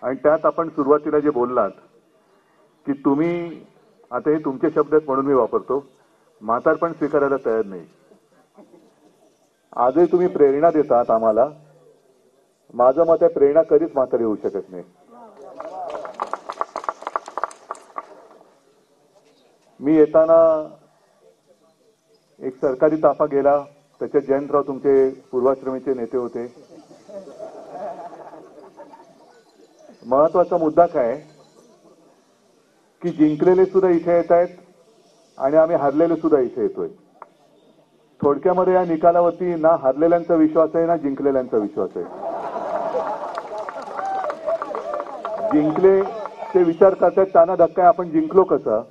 आणि त्यात आपण सुरुवातीला जे बोललात की तुम्ही, आता हे तुमचे शब्द आहेत म्हणून मी वापरतो, म्हातारपण स्वीकारायला तयार नाही. आजही तुम्ही प्रेरणा देतात आम्हाला. माझं मत आहे प्रेरणा कधीच म्हातारी होऊ शकत नाही. मी येताना एक सरकारी ताफा गेला, त्याच्यात जयंतराव तुमचे पूर्वाश्रमीचे नेते होते. महत्वाचा मुद्दा काय की जिंकलेले सुद्धा इथे येत आहेत आणि आम्ही हरलेले सुद्धा इथे येतोय. थोडक्यामध्ये या निकालावरती ना हरलेल्यांचा विश्वास आहे ना जिंकलेल्यांचा विश्वास आहे. जिंकले ते विचार करतात त्यांना धक्का आहे आपण जिंकलो कसा,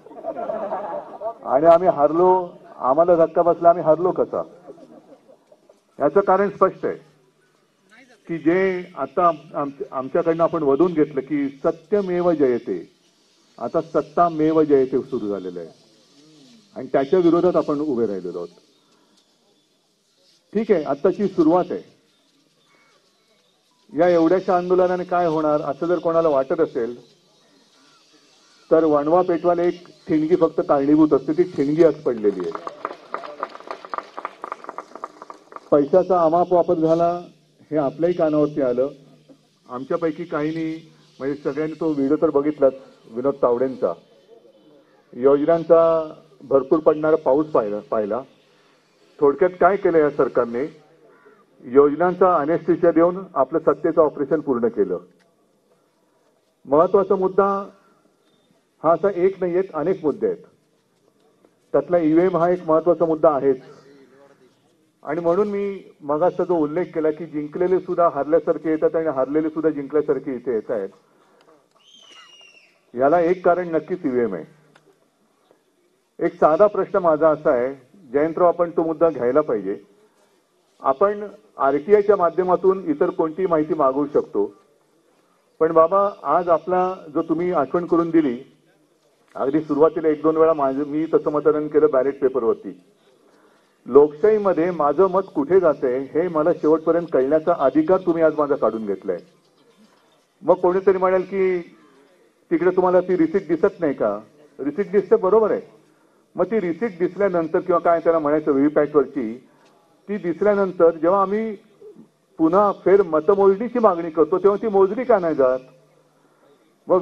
आणि आम्ही हरलो आम्हाला धक्का बसला आम्ही हरलो कसा. याचं कारण स्पष्ट आहे की जे आता आमच्याकडनं आपण वधून घेतलं की सत्यमेव जयते, आता सत्तामेव जयते सुरू झालेलं आहे आणि त्याच्या विरोधात आपण उभे राहिलेलो आहोत. ठीक आहे, आत्ताची सुरुवात आहे. या एवढ्याशा आंदोलनाने काय होणार असं जर कोणाला वाटत असेल तर वणवा पेटवायला एक ठिणगी फक्त कारणीभूत असते, ती ठिणगी आज पडलेली आहे. पैशाचा अमाप वापर झाला हे आपल्याही कानावरती आलं. आमच्यापैकी काहींनी, म्हणजे सगळ्यांनी तो व्हिडिओ तर बघितलाच विनोद तावडेंचा, योजनांचा भरपूर पडणारा पाऊस पाहिला. थोडक्यात काय केलं या सरकारने, योजनांचा अनेस्थिसिया देऊन आपलं सत्तेचं ऑपरेशन पूर्ण केलं. महत्वाचा मुद्दा हा असा एक नाही आहेत, अनेक मुद्दे आहेत. त्यातला ईव्हीएम हा एक महत्वाचा मुद्दा आहेच. आणि म्हणून मी मगाचा जो उल्लेख केला की जिंकलेले सुद्धा हरल्यासारखे येतात आणि हरलेले सुद्धा जिंकल्यासारखे इथे येत आहेत, याला एक कारण नक्कीच ईव्हीएम आहे. एक साधा प्रश्न माझा असा आहे, जयंतराव आपण तो मुद्दा घ्यायला पाहिजे. आपण आरटीआयच्या माध्यमातून इतर कोणतीही माहिती मागवू शकतो, पण बाबा आज आपला जो तुम्ही आठवण करून दिली, अगदी सुरुवातीला 1-2 वेळा मी तसं मतदान केलं बॅलेट पेपरवरती. लोकशाहीमध्ये माझं मत कुठे जाते हे मला शेवटपर्यंत कळण्याचा अधिकार तुम्ही आज माझा काढून घेतलाय. मग कोणीतरी म्हणाल की तिकडे तुम्हाला ती रिसिप्ट दिसत नाही का? रिसिप्ट दिसते, बरोबर आहे. मग ती रिसिप्ट दिसल्यानंतर किंवा काय त्याला म्हणायचं व्हीव्हीपॅटवरची, ती दिसल्यानंतर जेव्हा आम्ही पुन्हा फेर मतमोजणीची मागणी करतो तेव्हा ती मोजली का नाही जात? मग